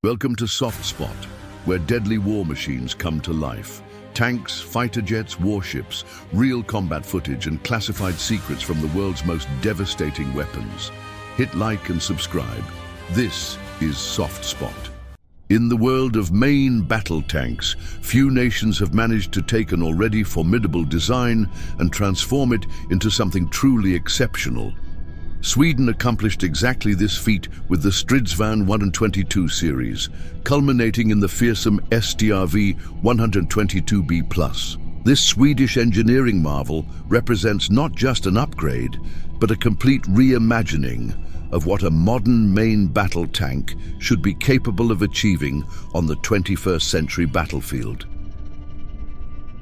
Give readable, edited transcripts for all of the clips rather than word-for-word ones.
Welcome to Soft Spot, where deadly war machines come to life. Tanks, fighter jets, warships, real combat footage and classified secrets from the world's most devastating weapons. Hit like and subscribe. This is Soft Spot. In the world of main battle tanks, few nations have managed to take an already formidable design and transform it into something truly exceptional. Sweden accomplished exactly this feat with the Strv 122 series, culminating in the fearsome Strv 122B+. This Swedish engineering marvel represents not just an upgrade, but a complete reimagining of what a modern main battle tank should be capable of achieving on the 21st century battlefield.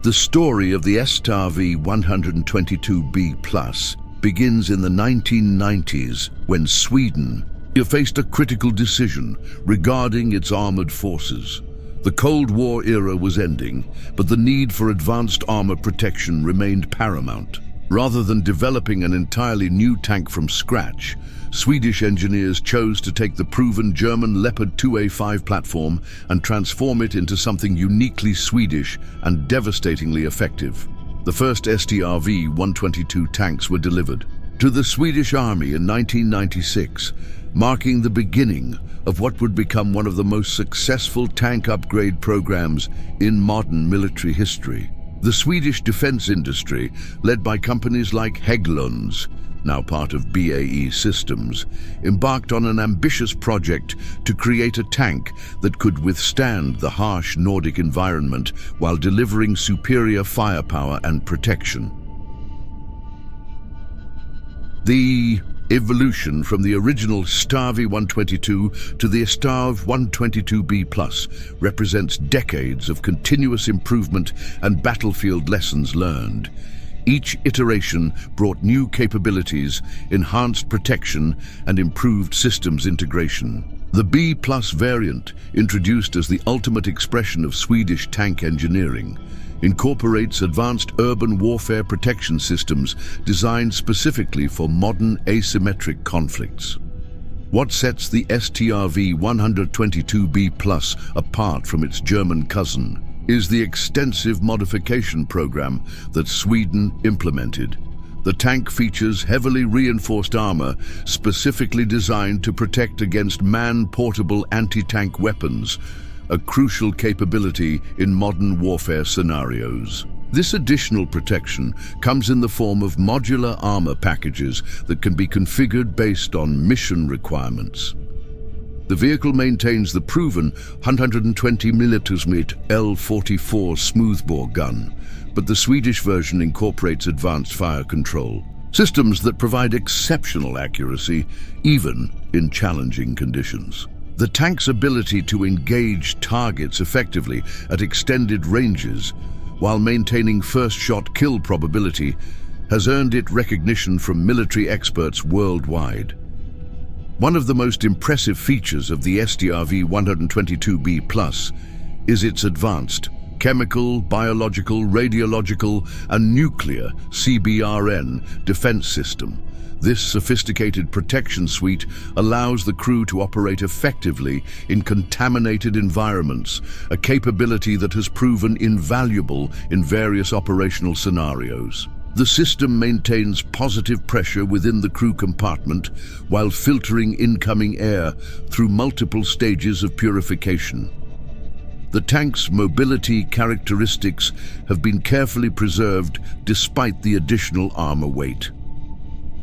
The story of the Strv 122B+ begins in the 1990s when Sweden faced a critical decision regarding its armored forces. The Cold War era was ending, but the need for advanced armor protection remained paramount. Rather than developing an entirely new tank from scratch, Swedish engineers chose to take the proven German Leopard 2A5 platform and transform it into something uniquely Swedish and devastatingly effective. The first Strv 122 tanks were delivered to the Swedish Army in 1996, marking the beginning of what would become one of the most successful tank upgrade programs in modern military history. The Swedish defense industry, led by companies like Hägglunds, now part of BAE Systems, embarked on an ambitious project to create a tank that could withstand the harsh Nordic environment while delivering superior firepower and protection. The evolution from the original Strv 122 to the Strv 122B+ represents decades of continuous improvement and battlefield lessons learned. Each iteration brought new capabilities, enhanced protection, and improved systems integration. The B+ variant, introduced as the ultimate expression of Swedish tank engineering, incorporates advanced urban warfare protection systems designed specifically for modern asymmetric conflicts. What sets the Strv 122B+ apart from its German cousin is the extensive modification program that Sweden implemented. The tank features heavily reinforced armor specifically designed to protect against man-portable anti-tank weapons, a crucial capability in modern warfare scenarios. This additional protection comes in the form of modular armor packages that can be configured based on mission requirements. The vehicle maintains the proven 120mm L44 smoothbore gun, but the Swedish version incorporates advanced fire control, systems that provide exceptional accuracy even in challenging conditions. The tank's ability to engage targets effectively at extended ranges while maintaining first-shot kill probability has earned it recognition from military experts worldwide. One of the most impressive features of the Strv 122B+ is its advanced chemical, biological, radiological, and nuclear CBRN defense system. This sophisticated protection suite allows the crew to operate effectively in contaminated environments, a capability that has proven invaluable in various operational scenarios. The system maintains positive pressure within the crew compartment while filtering incoming air through multiple stages of purification. The tank's mobility characteristics have been carefully preserved despite the additional armor weight.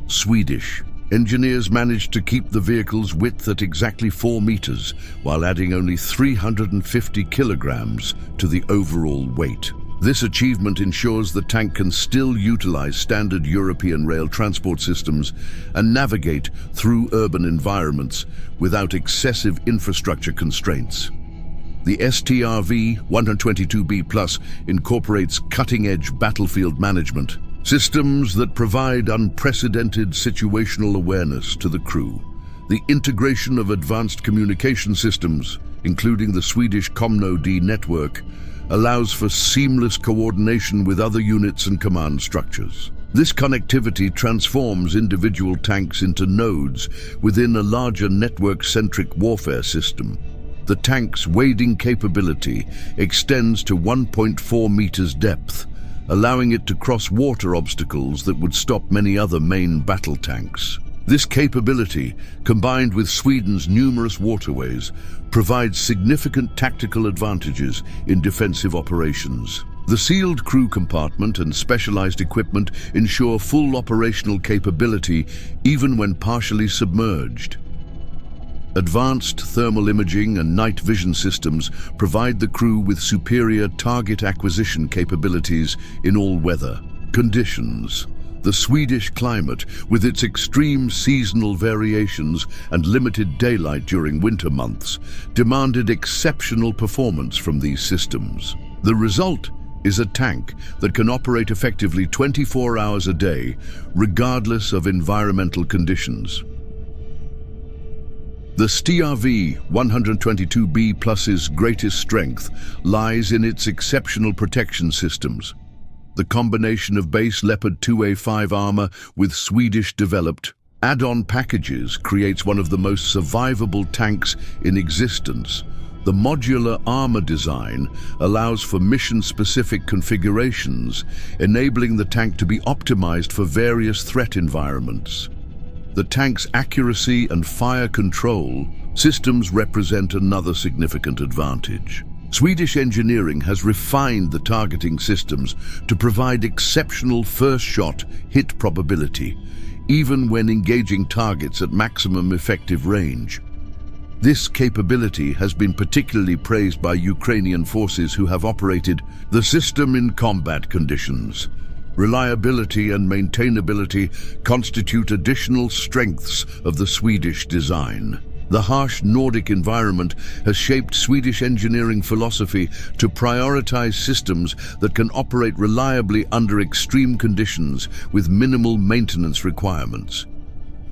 Swedish engineers managed to keep the vehicle's width at exactly 4 meters while adding only 350 kilograms to the overall weight. This achievement ensures the tank can still utilize standard European rail transport systems and navigate through urban environments without excessive infrastructure constraints. The Strv 122B+ incorporates cutting-edge battlefield management, systems that provide unprecedented situational awareness to the crew. The integration of advanced communication systems, including the Swedish ComNO-D network, allows for seamless coordination with other units and command structures. This connectivity transforms individual tanks into nodes within a larger network-centric warfare system. The tank's wading capability extends to 1.4 meters depth, allowing it to cross water obstacles that would stop many other main battle tanks. This capability, combined with Sweden's numerous waterways, provides significant tactical advantages in defensive operations. The sealed crew compartment and specialized equipment ensure full operational capability even when partially submerged. Advanced thermal imaging and night vision systems provide the crew with superior target acquisition capabilities in all weather conditions. The Swedish climate, with its extreme seasonal variations and limited daylight during winter months, demanded exceptional performance from these systems. The result is a tank that can operate effectively 24 hours a day, regardless of environmental conditions. The Strv 122B Plus's greatest strength lies in its exceptional protection systems. The combination of base Leopard 2A5 armor with Swedish-developed add-on packages creates one of the most survivable tanks in existence. The modular armor design allows for mission-specific configurations, enabling the tank to be optimized for various threat environments. The tank's accuracy and fire control systems represent another significant advantage. Swedish engineering has refined the targeting systems to provide exceptional first-shot hit probability, even when engaging targets at maximum effective range. This capability has been particularly praised by Ukrainian forces who have operated the system in combat conditions. Reliability and maintainability constitute additional strengths of the Swedish design. The harsh Nordic environment has shaped Swedish engineering philosophy to prioritize systems that can operate reliably under extreme conditions with minimal maintenance requirements.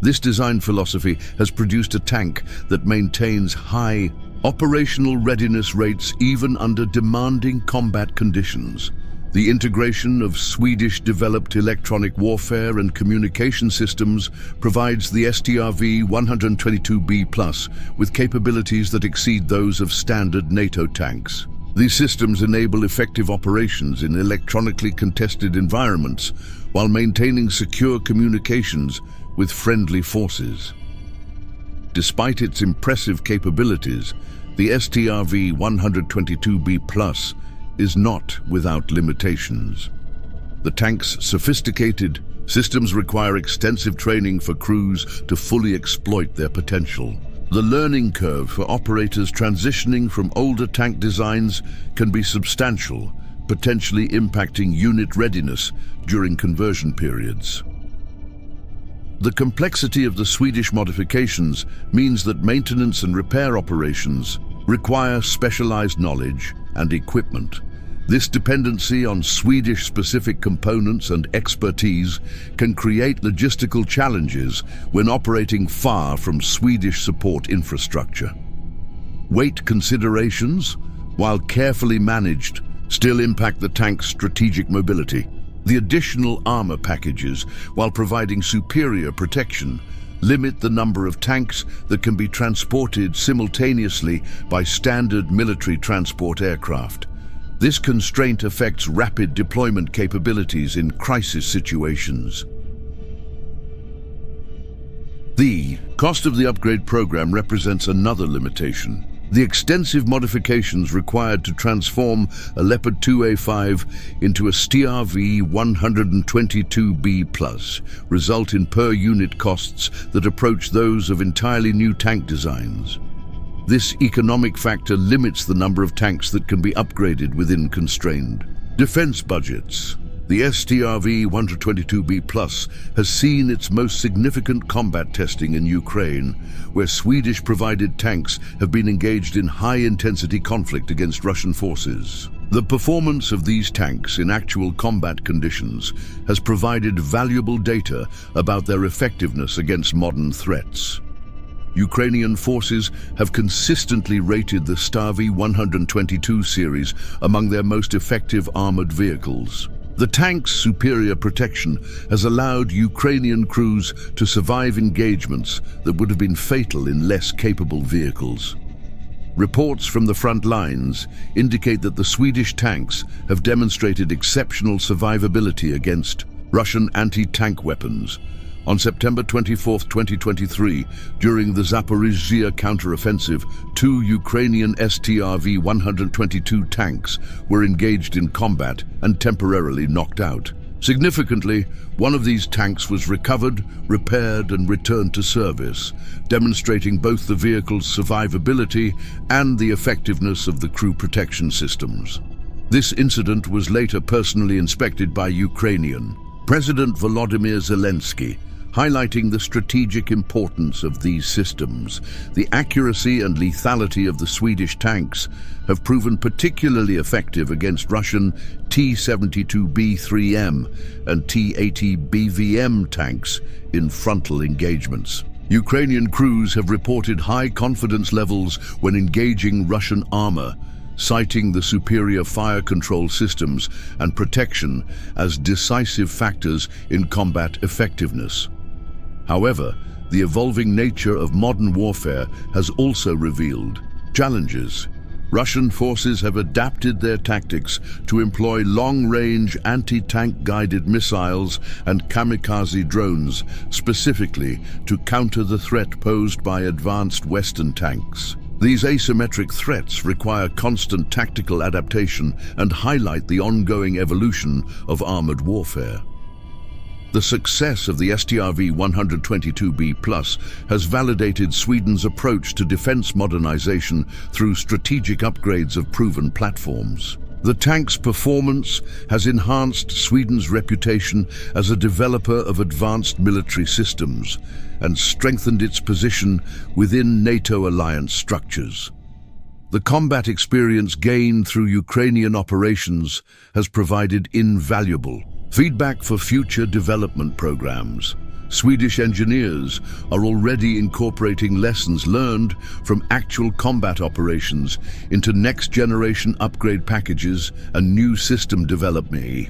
This design philosophy has produced a tank that maintains high operational readiness rates even under demanding combat conditions. The integration of Swedish-developed electronic warfare and communication systems provides the Strv 122B+ with capabilities that exceed those of standard NATO tanks. These systems enable effective operations in electronically contested environments while maintaining secure communications with friendly forces. Despite its impressive capabilities, the Strv 122B+ is not without limitations. The tank's sophisticated systems require extensive training for crews to fully exploit their potential. The learning curve for operators transitioning from older tank designs can be substantial, potentially impacting unit readiness during conversion periods. The complexity of the Swedish modifications means that maintenance and repair operations require specialized knowledge and equipment. This dependency on Swedish-specific components and expertise can create logistical challenges when operating far from Swedish support infrastructure. Weight considerations, while carefully managed, still impact the tank's strategic mobility. The additional armor packages, while providing superior protection, limit the number of tanks that can be transported simultaneously by standard military transport aircraft. This constraint affects rapid deployment capabilities in crisis situations. The cost of the upgrade program represents another limitation. The extensive modifications required to transform a Leopard 2A5 into a Strv 122B+ result in per-unit costs that approach those of entirely new tank designs. This economic factor limits the number of tanks that can be upgraded within constrained defense budgets. The Strv 122B+ has seen its most significant combat testing in Ukraine, where Swedish-provided tanks have been engaged in high-intensity conflict against Russian forces. The performance of these tanks in actual combat conditions has provided valuable data about their effectiveness against modern threats. Ukrainian forces have consistently rated the Strv 122 series among their most effective armored vehicles. The tank's superior protection has allowed Ukrainian crews to survive engagements that would have been fatal in less capable vehicles. Reports from the front lines indicate that the Swedish tanks have demonstrated exceptional survivability against Russian anti-tank weapons. On September 24, 2023, during the Zaporizhzhia counteroffensive, 2 Ukrainian Strv 122 tanks were engaged in combat and temporarily knocked out. Significantly, one of these tanks was recovered, repaired, and returned to service, demonstrating both the vehicle's survivability and the effectiveness of the crew protection systems. This incident was later personally inspected by Ukrainian President Volodymyr Zelensky, highlighting the strategic importance of these systems. The accuracy and lethality of the Swedish tanks have proven particularly effective against Russian T-72B3M and T-80BVM tanks in frontal engagements. Ukrainian crews have reported high confidence levels when engaging Russian armor, citing the superior fire control systems and protection as decisive factors in combat effectiveness. However, the evolving nature of modern warfare has also revealed challenges. Russian forces have adapted their tactics to employ long-range anti-tank guided missiles and kamikaze drones, specifically to counter the threat posed by advanced Western tanks. These asymmetric threats require constant tactical adaptation and highlight the ongoing evolution of armored warfare. The success of the Strv 122B+ has validated Sweden's approach to defense modernization through strategic upgrades of proven platforms. The tank's performance has enhanced Sweden's reputation as a developer of advanced military systems and strengthened its position within NATO alliance structures. The combat experience gained through Ukrainian operations has provided invaluable feedback for future development programs. Swedish engineers are already incorporating lessons learned from actual combat operations into next-generation upgrade packages and new system development.